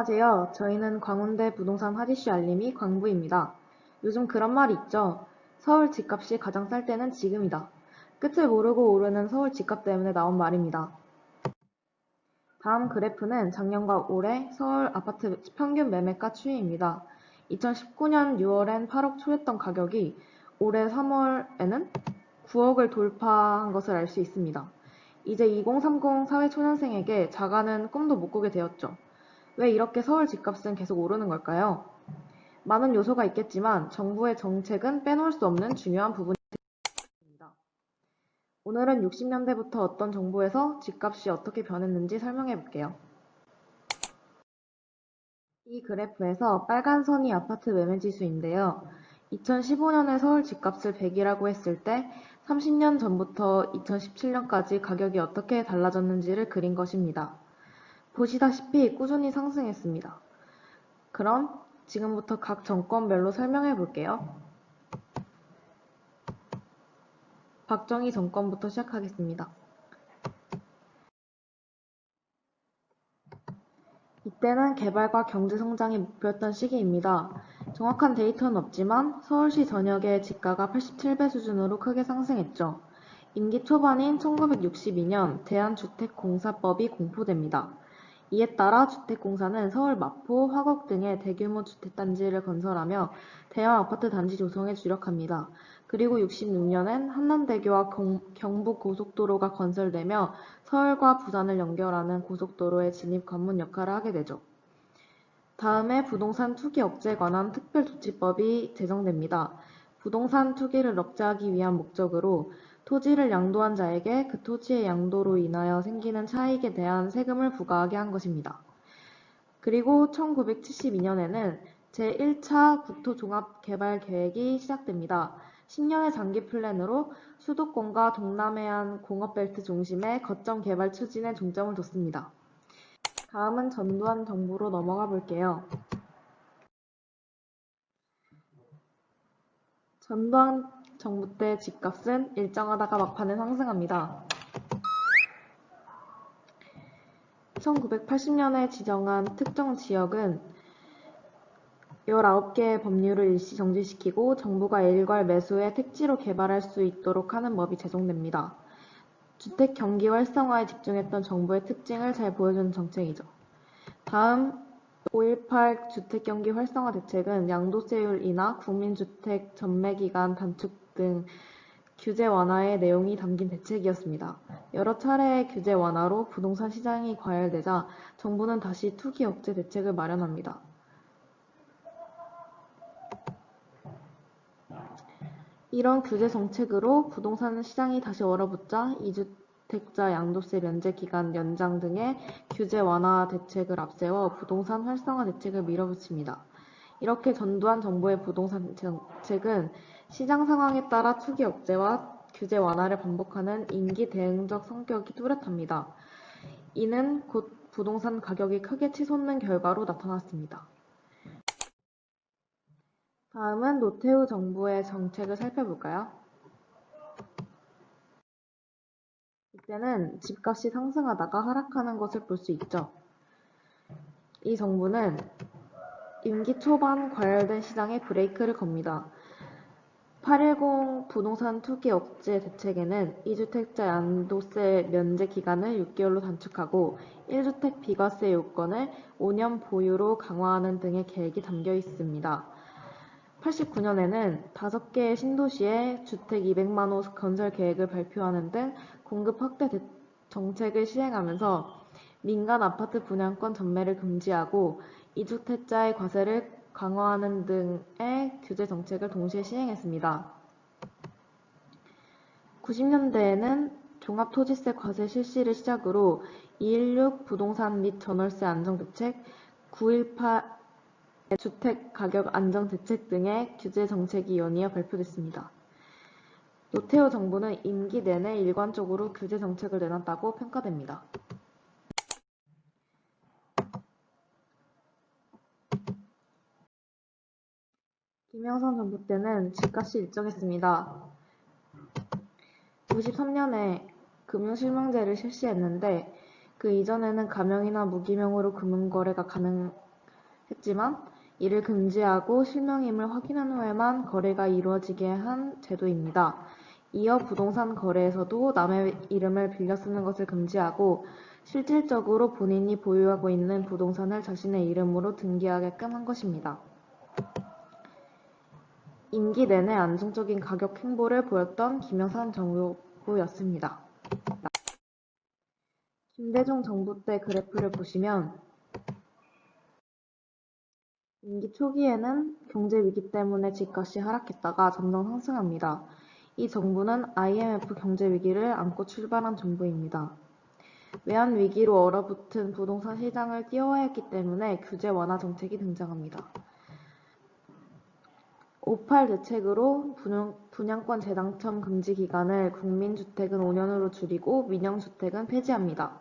안녕하세요. 저희는 광운대 부동산 핫이슈 알림이 광부입니다. 요즘 그런 말이 있죠. 서울 집값이 가장 쌀 때는 지금이다. 끝을 모르고 오르는 서울 집값 때문에 나온 말입니다. 다음 그래프는 작년과 올해 서울 아파트 평균 매매가 추이입니다. 2019년 6월엔 8억 초였던 가격이 올해 3월에는 9억을 돌파한 것을 알 수 있습니다. 이제 2030 사회초년생에게 자가는 꿈도 못 꾸게 되었죠. 왜 이렇게 서울 집값은 계속 오르는 걸까요? 많은 요소가 있겠지만 정부의 정책은 빼놓을 수 없는 중요한 부분입니다. 오늘은 60년대부터 어떤 정부에서 집값이 어떻게 변했는지 설명해 볼게요. 이 그래프에서 빨간 선이 아파트 매매 지수인데요. 2015년에 서울 집값을 100이라고 했을 때 30년 전부터 2017년까지 가격이 어떻게 달라졌는지를 그린 것입니다. 보시다시피 꾸준히 상승했습니다. 그럼 지금부터 각 정권별로 설명해 볼게요. 박정희 정권부터 시작하겠습니다. 이때는 개발과 경제 성장이 목표였던 시기입니다. 정확한 데이터는 없지만 서울시 전역의 집가가 87배 수준으로 크게 상승했죠. 임기 초반인 1962년 대한주택공사법이 공포됩니다. 이에 따라 주택공사는 서울 마포, 화곡 등의 대규모 주택단지를 건설하며 대형 아파트 단지 조성에 주력합니다. 그리고 66년엔 한남대교와 경부고속도로가 건설되며 서울과 부산을 연결하는 고속도로의 진입 관문 역할을 하게 되죠. 다음에 부동산 투기 억제에 관한 특별조치법이 제정됩니다. 부동산 투기를 억제하기 위한 목적으로 토지를 양도한 자에게 그 토지의 양도로 인하여 생기는 차익에 대한 세금을 부과하게 한 것입니다. 그리고 1972년에는 제1차 국토종합개발계획이 시작됩니다. 10년의 장기 플랜으로 수도권과 동남해안 공업벨트 중심의 거점 개발 추진에 중점을 뒀습니다. 다음은 전두환 정부로 넘어가 볼게요. 전두환 정부 때 집값은 일정하다가 막판에 상승합니다. 1980년에 지정한 특정 지역은 19개의 법률을 일시 정지시키고 정부가 일괄 매수해 택지로 개발할 수 있도록 하는 법이 제정됩니다. 주택 경기 활성화에 집중했던 정부의 특징을 잘 보여주는 정책이죠. 다음 5.18 주택경기 활성화 대책은 양도세율 인하, 국민주택 전매기간 단축 등 규제 완화의 내용이 담긴 대책이었습니다. 여러 차례의 규제 완화로 부동산 시장이 과열되자 정부는 다시 투기 억제 대책을 마련합니다. 이런 규제 정책으로 부동산 시장이 다시 얼어붙자 2주택자 양도세 면제 기간 연장 등의 규제 완화 대책을 앞세워 부동산 활성화 대책을 밀어붙입니다. 이렇게 전두환 정부의 부동산 정책은 시장 상황에 따라 투기 억제와 규제 완화를 반복하는 임기 대응적 성격이 뚜렷합니다. 이는 곧 부동산 가격이 크게 치솟는 결과로 나타났습니다. 다음은 노태우 정부의 정책을 살펴볼까요? 이때는 집값이 상승하다가 하락하는 것을 볼 수 있죠. 이 정부는 임기 초반 과열된 시장에 브레이크를 겁니다. 8.10 부동산 투기 억제 대책에는 2주택자 양도세 면제 기간을 6개월로 단축하고 1주택 비과세 요건을 5년 보유로 강화하는 등의 계획이 담겨 있습니다. 89년에는 5개의 신도시에 주택 200만 호 건설 계획을 발표하는 등 공급 확대 정책을 시행하면서 민간 아파트 분양권 전매를 금지하고 2주택자의 과세를 강화하는 등의 규제 정책을 동시에 시행했습니다. 90년대에는 종합토지세 과세 실시를 시작으로 216 부동산 및 전월세 안정대책, 9.18 주택 가격 안정 대책 등의 규제 정책이 연이어 발표됐습니다. 노태우 정부는 임기 내내 일관적으로 규제 정책을 내놨다고 평가됩니다. 김영삼 정부 때는 집값이 일정했습니다. 93년에 금융실명제를 실시했는데 그 이전에는 가명이나 무기명으로 금융거래가 했지만 이를 금지하고 실명임을 확인한 후에만 거래가 이루어지게 한 제도입니다. 이어 부동산 거래에서도 남의 이름을 빌려 쓰는 것을 금지하고 실질적으로 본인이 보유하고 있는 부동산을 자신의 이름으로 등기하게끔 한 것입니다. 임기 내내 안정적인 가격 행보를 보였던 김영삼 정부였습니다. 김대중 정부 때 그래프를 보시면 임기 초기에는 경제 위기 때문에 집값이 하락했다가 점점 상승합니다. 이 정부는 IMF 경제 위기를 안고 출발한 정부입니다. 외환 위기로 얼어붙은 부동산 시장을 띄워야 했기 때문에 규제 완화 정책이 등장합니다. 5.8 대책으로 분양권 재당첨 금지 기간을 국민주택은 5년으로 줄이고 민영주택은 폐지합니다.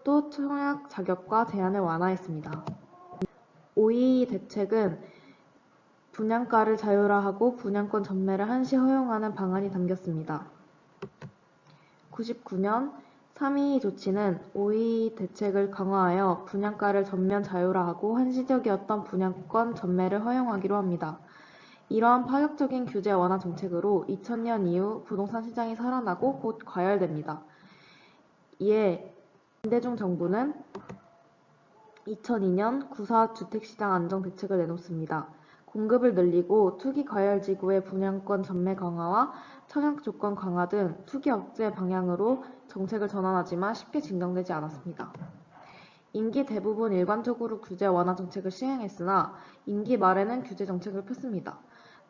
또 청약 자격과 제한을 완화했습니다. 5.22 대책은 분양가를 자율화하고 분양권 전매를 한시 허용하는 방안이 담겼습니다. 99년 3.22 조치는 5.22 대책을 강화하여 분양가를 전면 자율화하고 한시적이었던 분양권 전매를 허용하기로 합니다. 이러한 파격적인 규제 완화 정책으로 2000년 이후 부동산 시장이 살아나고 곧 과열됩니다. 이에 김대중 정부는 2002년 9.4 주택시장 안정대책을 내놓습니다. 공급을 늘리고 투기 과열지구의 분양권 전매 강화와 청약 조건 강화 등 투기 억제 방향으로 정책을 전환하지만 쉽게 진정되지 않았습니다. 임기 대부분 일관적으로 규제 완화 정책을 시행했으나 임기 말에는 규제 정책을 폈습니다.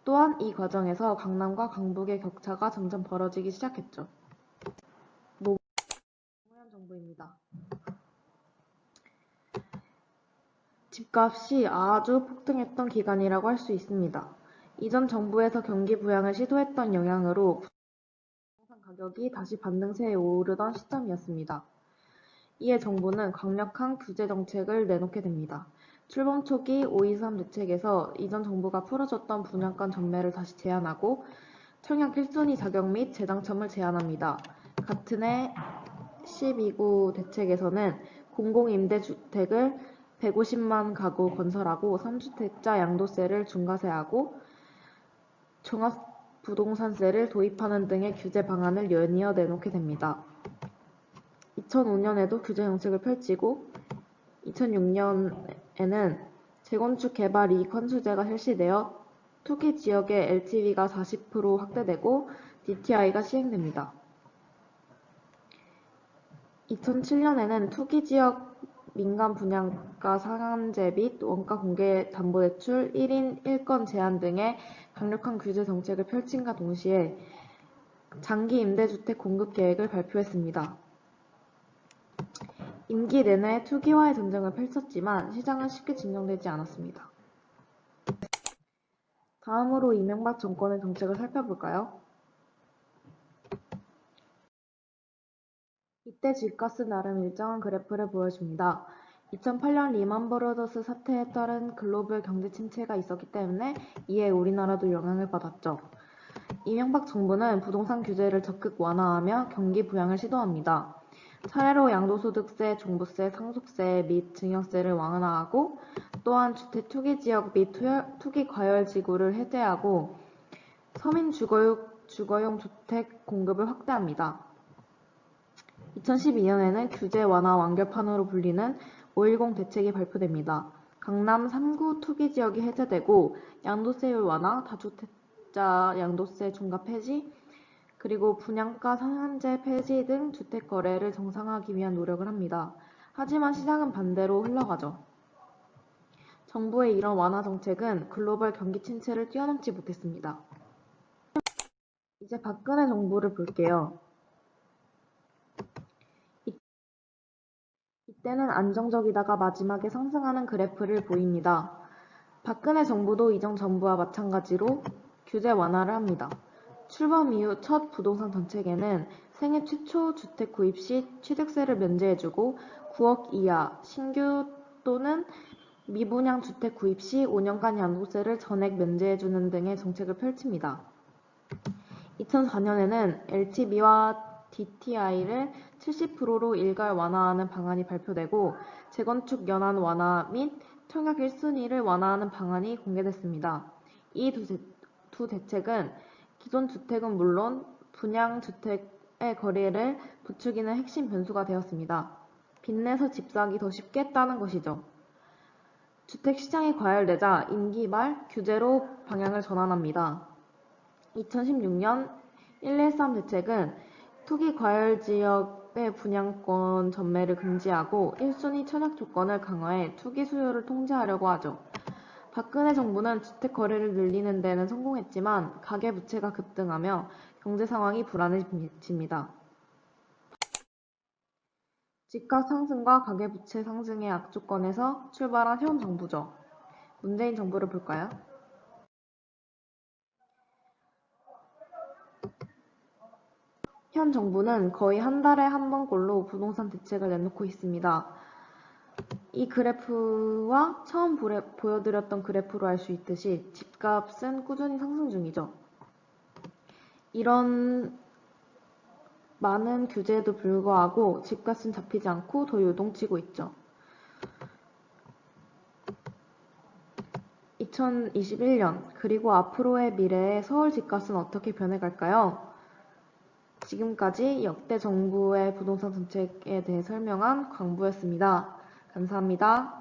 또한 이 과정에서 강남과 강북의 격차가 점점 벌어지기 시작했죠. 노무현 정부입니다. 집값이 아주 폭등했던 기간이라고 할 수 있습니다. 이전 정부에서 경기 부양을 시도했던 영향으로 부동산 가격이 다시 반등세에 오르던 시점이었습니다. 이에 정부는 강력한 규제 정책을 내놓게 됩니다. 출범 초기 5.23 대책에서 이전 정부가 풀어줬던 분양권 전매를 다시 제한하고 청약 1순위 자격 및 재당첨을 제한합니다. 같은 해 12구 대책에서는 공공임대주택을 150만 가구 건설하고 3주택자 양도세를 중과세하고 종합부동산세를 도입하는 등의 규제 방안을 연이어 내놓게 됩니다. 2005년에도 규제 정책을 펼치고 2006년에는 재건축 개발 이익 환수제가 실시되어 투기 지역의 LTV가 40% 확대되고 DTI가 시행됩니다. 2007년에는 투기 지역 민간 분양가 상한제 및 원가 공개 담보대출 1인 1건 제한 등의 강력한 규제 정책을 펼침과 동시에 장기 임대주택 공급 계획을 발표했습니다. 임기 내내 투기와의 전쟁을 펼쳤지만 시장은 쉽게 진정되지 않았습니다. 다음으로 이명박 정권의 정책을 살펴볼까요? 이때 집값은 나름 일정한 그래프를 보여줍니다. 2008년 리만 브러더스 사태에 따른 글로벌 경제 침체가 있었기 때문에 이에 우리나라도 영향을 받았죠. 이명박 정부는 부동산 규제를 적극 완화하며 경기 부양을 시도합니다. 차례로 양도소득세, 종부세, 상속세 및 증여세를 완화하고 또한 주택 투기 지역 및 투기 과열 지구를 해제하고 서민 주거용 주택 공급을 확대합니다. 2012년에는 규제 완화 완결판으로 불리는 5.10 대책이 발표됩니다. 강남 3구 투기 지역이 해제되고 양도세율 완화, 다주택자 양도세 중과 폐지, 그리고 분양가 상한제 폐지 등 주택 거래를 정상화하기 위한 노력을 합니다. 하지만 시장은 반대로 흘러가죠. 정부의 이런 완화 정책은 글로벌 경기 침체를 뛰어넘지 못했습니다. 이제 박근혜 정부를 볼게요. 이때는 안정적이다가 마지막에 상승하는 그래프를 보입니다. 박근혜 정부도 이전 정부와 마찬가지로 규제 완화를 합니다. 출범 이후 첫 부동산 정책에는 생애 최초 주택 구입 시 취득세를 면제해주고 9억 이하 신규 또는 미분양 주택 구입 시 5년간 양도세를 전액 면제해주는 등의 정책을 펼칩니다. 2004년에는 LTV와 DTI를 70%로 일괄 완화하는 방안이 발표되고 재건축 연한 완화 및 청약 1순위를 완화하는 방안이 공개됐습니다. 이 두 대책은 기존 주택은 물론 분양주택의 거래를 부추기는 핵심 변수가 되었습니다. 빚내서 집 사기 더 쉽게 했다는 것이죠. 주택시장이 과열되자 임기 말 규제로 방향을 전환합니다. 2016년 113 대책은 투기 과열 지역의 분양권 전매를 금지하고 1순위 청약 조건을 강화해 투기 수요를 통제하려고 하죠. 박근혜 정부는 주택 거래를 늘리는 데는 성공했지만 가계부채가 급등하며 경제 상황이 불안해집니다. 집값 상승과 가계부채 상승의 악조건에서 출발한 현 정부죠. 문재인 정부를 볼까요? 현 정부는 거의 한 달에 한 번꼴로 부동산 대책을 내놓고 있습니다. 이 그래프와 처음 보여드렸던 그래프로 알 수 있듯이 집값은 꾸준히 상승 중이죠. 이런 많은 규제에도 불구하고 집값은 잡히지 않고 더 요동치고 있죠. 2021년 그리고 앞으로의 미래의 서울 집값은 어떻게 변해갈까요? 지금까지 역대 정부의 부동산 정책에 대해 설명한 광부였습니다. 감사합니다.